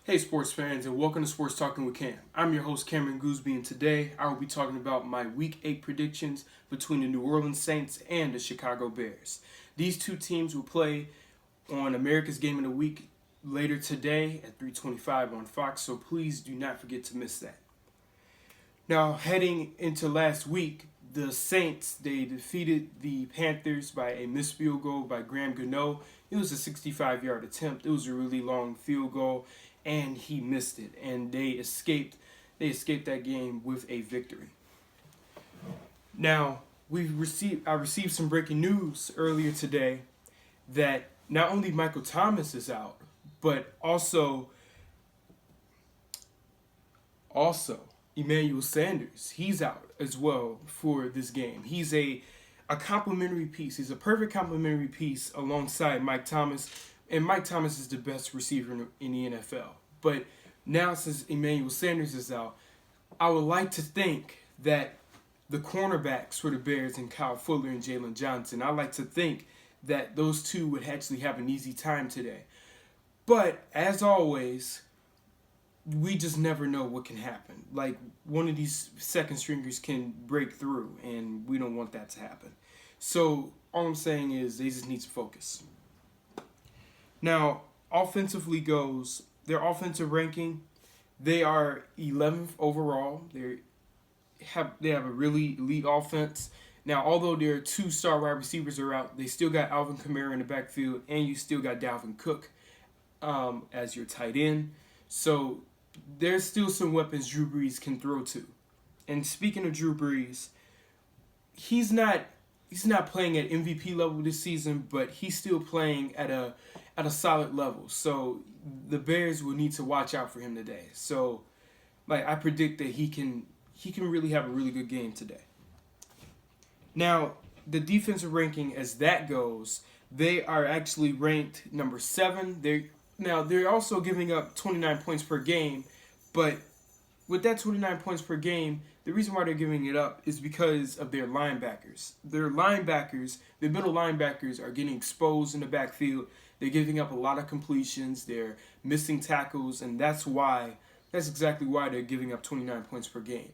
Hey sports fans, and welcome to Sports Talking with Cam. I'm your host Cameron Gooseby, and today I will be talking about my Week 8 predictions between the New Orleans Saints and the Chicago Bears. These two teams will play on America's Game of the Week later today at 3:25 on Fox, so please do not forget to miss that. Now, heading into last week, the Saints, they defeated the Panthers by a missed field goal by Graham Gano. It was a 65-yard attempt. It was a really long field goal, and he missed it. And they escaped that game with a victory. Now, I received some breaking news earlier today that not only Michael Thomas is out, but also Emmanuel Sanders. He's out as well for this game. He's a complementary piece. He's a perfect complementary piece alongside Mike Thomas. And Mike Thomas is the best receiver in the NFL. But now, since Emmanuel Sanders is out, I would like to think that the cornerbacks for the Bears and Kyle Fuller and Jalen Johnson, I like to think that those two would actually have an easy time today. But as always, we just never know what can happen. Like, one of these second stringers can break through, and we don't want that to happen. So all I'm saying is they just need to focus. Now, offensively goes, their offensive ranking, they are 11th overall. They have a really elite offense. Now, although their two star wide receivers are out, they still got Alvin Kamara in the backfield, and you still got Dalvin Cook as your tight end. So there's still some weapons Drew Brees can throw to. And speaking of Drew Brees, he's not playing at MVP level this season, but he's still playing at a solid level. So the Bears will need to watch out for him today. So, I predict that he can really have a really good game today. Now, the defensive ranking as that goes, they are actually ranked number 7. They're also giving up 29 points per game, but with that 29 points per game, the reason why they're giving it up is because of their linebackers. Their middle linebackers are getting exposed in the backfield. They're giving up a lot of completions. They're missing tackles, and that's exactly why they're giving up 29 points per game.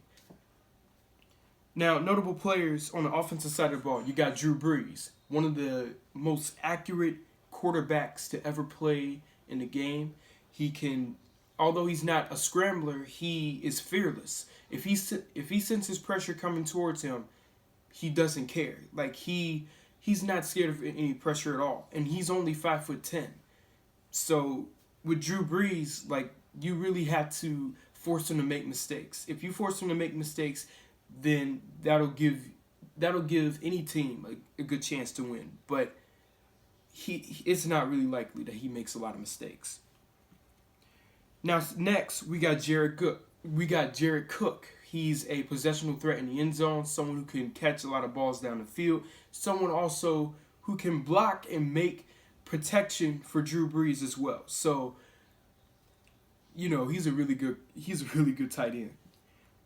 Now, notable players on the offensive side of the ball, you got Drew Brees, one of the most accurate quarterbacks to ever play in the game. Although he's not a scrambler, he is fearless. If he senses pressure coming towards him, he doesn't care. He's not scared of any pressure at all, and he's only 5'10". So with Drew Brees, you really have to force him to make mistakes. If you force him to make mistakes, then that'll give any team a good chance to win. But it's not really likely that he makes a lot of mistakes. Now, next, we got Jared Cook. He's a possessional threat in the end zone, someone who can catch a lot of balls down the field, someone also who can block and make protection for Drew Brees as well. So, he's a really good tight end.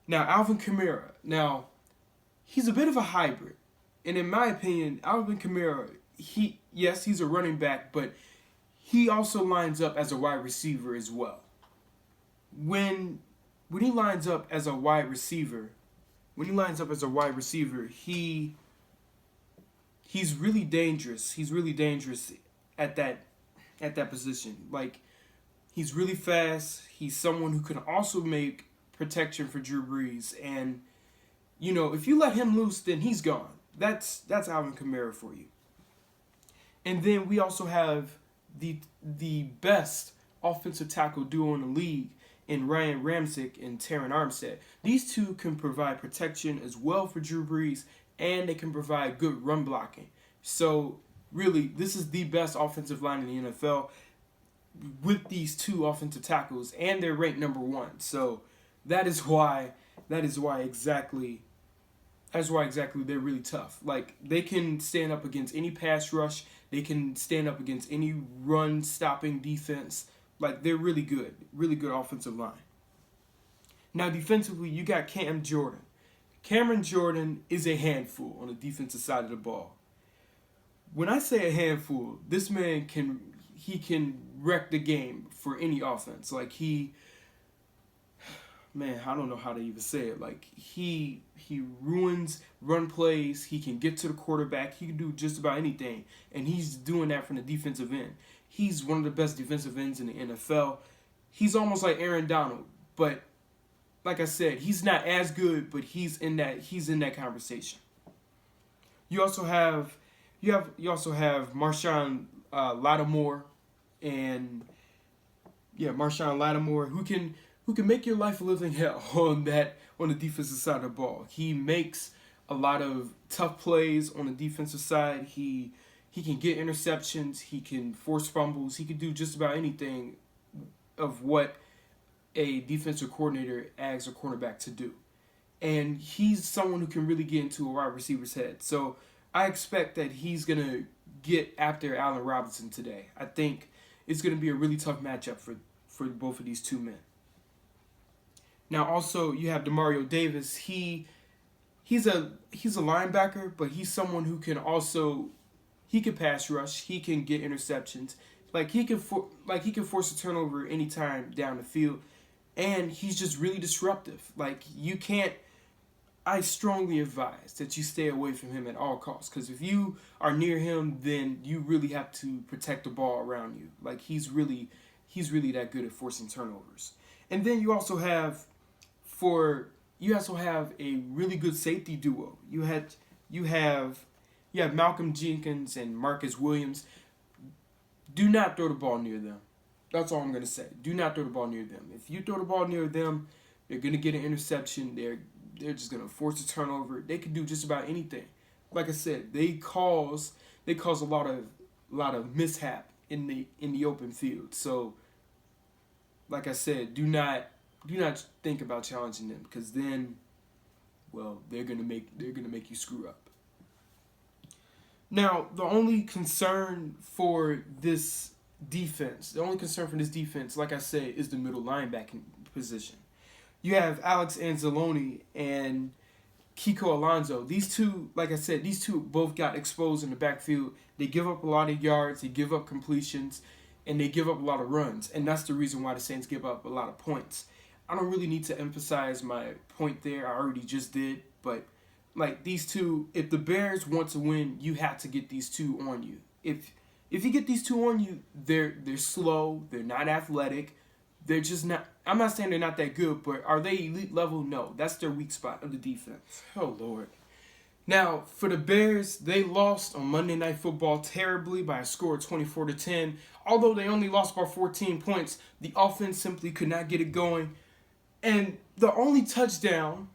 Now, Alvin Kamara. Now, he's a bit of a hybrid. And in my opinion, Alvin Kamara, he's a running back, but he also lines up as a wide receiver as well. When he lines up as a wide receiver, he's really dangerous. He's really dangerous at that position. He's really fast. He's someone who can also make protection for Drew Brees. And if you let him loose, then he's gone. That's Alvin Kamara for you. And then we also have the best offensive tackle duo in the league in Ryan Ramczyk and Terron Armstead. These two can provide protection as well for Drew Brees, and they can provide good run blocking. So really, this is the best offensive line in the NFL with these two offensive tackles, and they're ranked number 1. So that is why exactly they're really tough. They can stand up against any pass rush. They can stand up against any run-stopping defense. They're really good offensive line. Now, defensively, you got Cam Jordan. Cameron Jordan is a handful on the defensive side of the ball. When I say a handful, this man can wreck the game for any offense. Like man, I don't know how to even say it. Like he ruins run plays. He can get to the quarterback. He can do just about anything, and he's doing that from the defensive end. He's one of the best defensive ends in the NFL. He's almost like Aaron Donald, but like I said, he's not as good, but he's in that conversation. You also have Marshawn Lattimore, and Marshawn Lattimore, who can make your life a living hell on the defensive side of the ball. He makes a lot of tough plays on the defensive side. He can get interceptions. He can force fumbles. He can do just about anything of what a defensive coordinator asks a cornerback to do. And he's someone who can really get into a wide receiver's head. So I expect that he's going to get after Allen Robinson today. I think it's going to be a really tough matchup for both of these two men. Now also you have Demario Davis. He's a linebacker, but he's someone who can also can pass rush. He can get interceptions. He can force a turnover anytime down the field, and he's just really disruptive. I strongly advise that you stay away from him at all costs, because if you are near him, then you really have to protect the ball around you. He's really that good at forcing turnovers. And then you also have a really good safety duo. You have Malcolm Jenkins and Marcus Williams. Do not throw the ball near them. That's all I'm going to say. Do not throw the ball near them. If you throw the ball near them, they're going to get an interception. They're just going to force a turnover. They can do just about anything. Like I said, they cause a lot of mishap in the open field. So, like I said, do not think about challenging them, because then, well, they're gonna make you screw up. Now, the only concern for this defense, like I said, is the middle linebacking position. You have Alex Anzalone and Kiko Alonso. These two, like I said, both got exposed in the backfield. They give up a lot of yards, they give up completions, and they give up a lot of runs. And that's the reason why the Saints give up a lot of points. I don't really need to emphasize my point there. I already just did. But these two, if the Bears want to win, you have to get these two on you. If you get these two on you, they're slow, they're not athletic, they're just not. I'm not saying they're not that good, but are they elite level? No, that's their weak spot of the defense. Oh Lord. Now, for the Bears, they lost on Monday Night Football terribly by a score of 24-10. Although they only lost by 14 points, the offense simply could not get it going. And the only touchdown,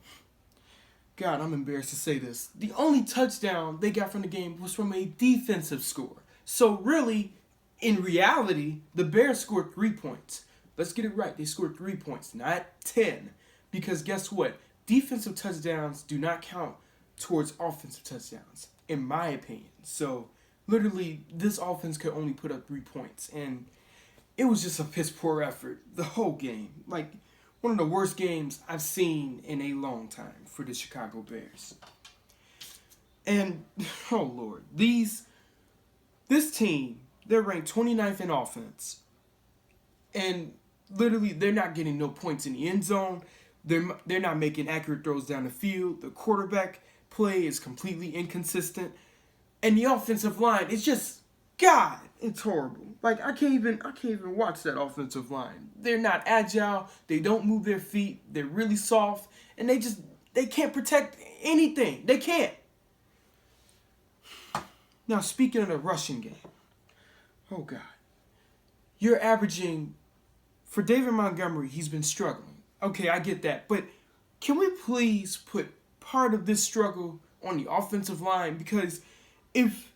God, I'm embarrassed to say this, the only touchdown they got from the game was from a defensive score. So really, in reality, the Bears scored 3 points. Let's get it right. They scored 3 points, not 10. Because guess what? Defensive touchdowns do not count towards offensive touchdowns, in my opinion. So, literally, this offense could only put up 3 points. And it was just a piss poor effort the whole game. One of the worst games I've seen in a long time for the Chicago Bears. And, oh Lord, this team, they're ranked 29th in offense. And literally, they're not getting no points in the end zone. They're not making accurate throws down the field. The quarterback play is completely inconsistent. And the offensive line is just, God, it's horrible. I can't even watch that offensive line. They're not agile. They don't move their feet. They're really soft. And they can't protect anything. They can't. Now, speaking of the rushing game. Oh, God. You're averaging, for David Montgomery, he's been struggling. Okay, I get that. But can we please put part of this struggle on the offensive line? Because if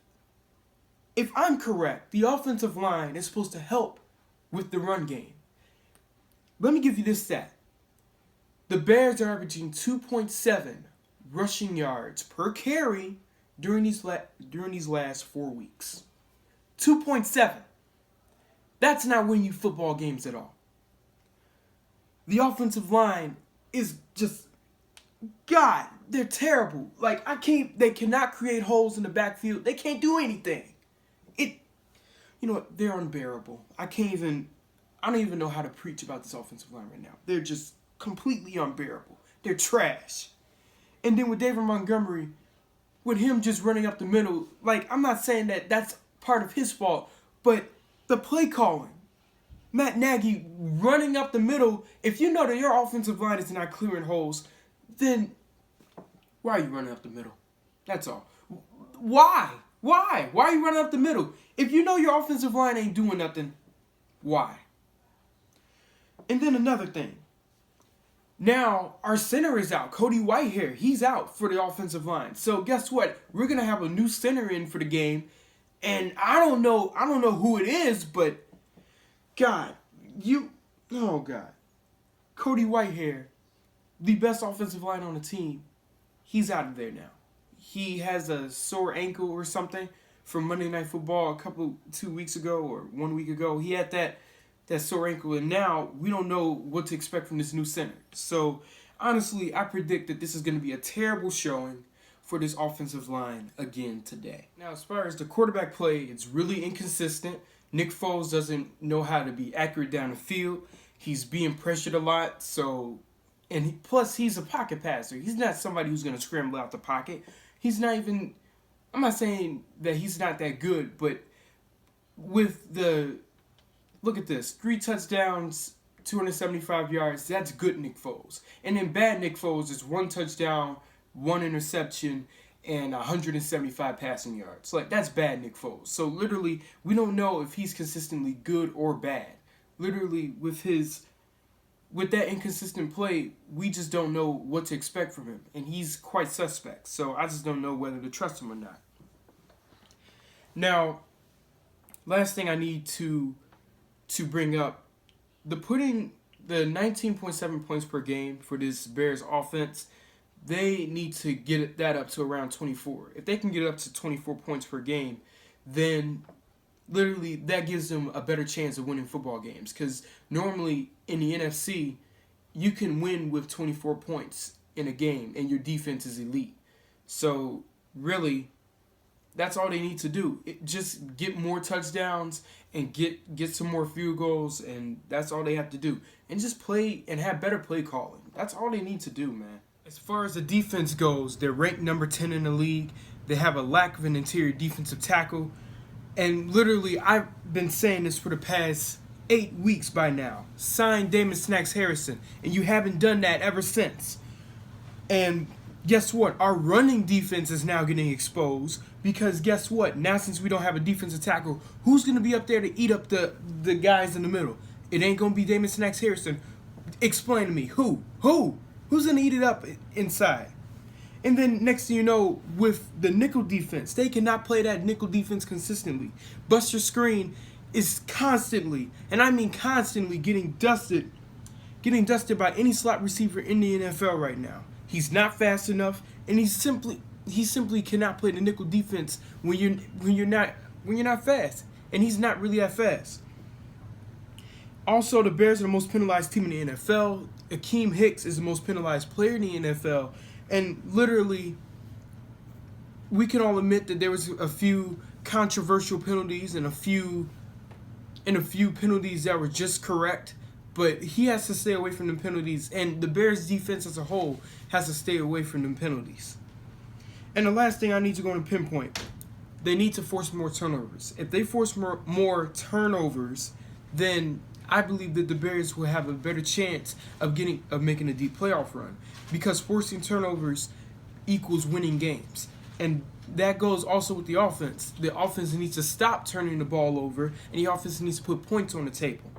I'm correct, the offensive line is supposed to help with the run game. Let me give you this stat. The Bears are averaging 2.7 rushing yards per carry during these last 4 weeks. 2.7. That's not winning you football games at all. The offensive line is just, God, they're terrible. They cannot create holes in the backfield. They can't do anything. you know what, they're unbearable. I don't even know how to preach about this offensive line right now. They're just completely unbearable. They're trash. And then with David Montgomery, with him just running up the middle, like, I'm not saying that that's part of his fault, but the play calling, Matt Nagy running up the middle, if you know that your offensive line is not clearing holes, then why are you running up the middle? That's all. Why? Why? Why are you running up the middle? If you know your offensive line ain't doing nothing, why? And then another thing. Now, our center is out. Cody Whitehair, he's out for the offensive line. So guess what? We're going to have a new center in for the game. And I don't know who it is, but God, Cody Whitehair, the best offensive line on the team, he's out of there now. He has a sore ankle or something from Monday Night Football 2 weeks ago or 1 week ago. He had that sore ankle, and now we don't know what to expect from this new center. So, honestly, I predict that this is going to be a terrible showing for this offensive line again today. Now, as far as the quarterback play, it's really inconsistent. Nick Foles doesn't know how to be accurate down the field. He's being pressured a lot, plus he's a pocket passer. He's not somebody who's going to scramble out the pocket. He's not even, I'm not saying that he's not that good, but look at this, 3 touchdowns, 275 yards, that's good Nick Foles. And then bad Nick Foles is 1 touchdown, 1 interception, and 175 passing yards. Like, that's bad Nick Foles. So literally, we don't know if he's consistently good or bad. Literally, with that inconsistent play, we just don't know what to expect from him. And he's quite suspect. So I just don't know whether to trust him or not. Now, last thing I need to bring up, putting the 19.7 points per game for this Bears offense, they need to get that up to around 24. If they can get up to 24 points per game, then literally that gives them a better chance of winning football games. Because normally in the NFC, you can win with 24 points in a game and your defense is elite. So really, that's all they need to do. Just get more touchdowns and get some more field goals, and that's all they have to do. And just play and have better play calling. That's all they need to do, man. As far as the defense goes, they're ranked number 10 in the league. They have a lack of an interior defensive tackle. And literally, I've been saying this for the past 8 weeks by now. Sign Damon Snacks Harrison, and you haven't done that ever since. And guess what? Our running defense is now getting exposed because guess what? Now since we don't have a defensive tackle, who's going to be up there to eat up the guys in the middle? It ain't going to be Damon Snacks Harrison. Explain to me. Who? Who's going to eat it up inside? And then next thing you know, with the nickel defense, they cannot play that nickel defense consistently. Buster Skrine is constantly, and I mean constantly, getting dusted by any slot receiver in the NFL right now. He's not fast enough, and he simply cannot play the nickel defense when you're not fast, and he's not really that fast. Also, the Bears are the most penalized team in the NFL. Akeem Hicks is the most penalized player in the NFL, and literally, we can all admit that there was a few controversial penalties and a few penalties that were just correct. But he has to stay away from the penalties, and the Bears' defense as a whole has to stay away from them penalties. And the last thing I need to go and pinpoint, they need to force more turnovers. If they force more turnovers, then I believe that the Bears will have a better chance of making a deep playoff run, because forcing turnovers equals winning games. And that goes also with the offense. The offense needs to stop turning the ball over, and the offense needs to put points on the table.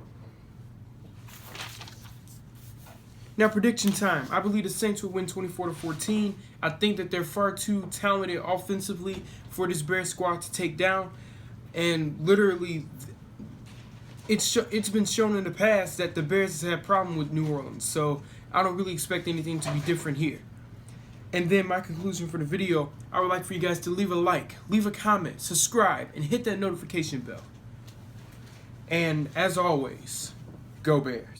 Now, prediction time. I believe the Saints will win 24-14. I think that they're far too talented offensively for this Bears squad to take down. And literally, it's been shown in the past that the Bears have had a problem with New Orleans. So I don't really expect anything to be different here. And then my conclusion for the video, I would like for you guys to leave a like, leave a comment, subscribe, and hit that notification bell. And as always, go Bears.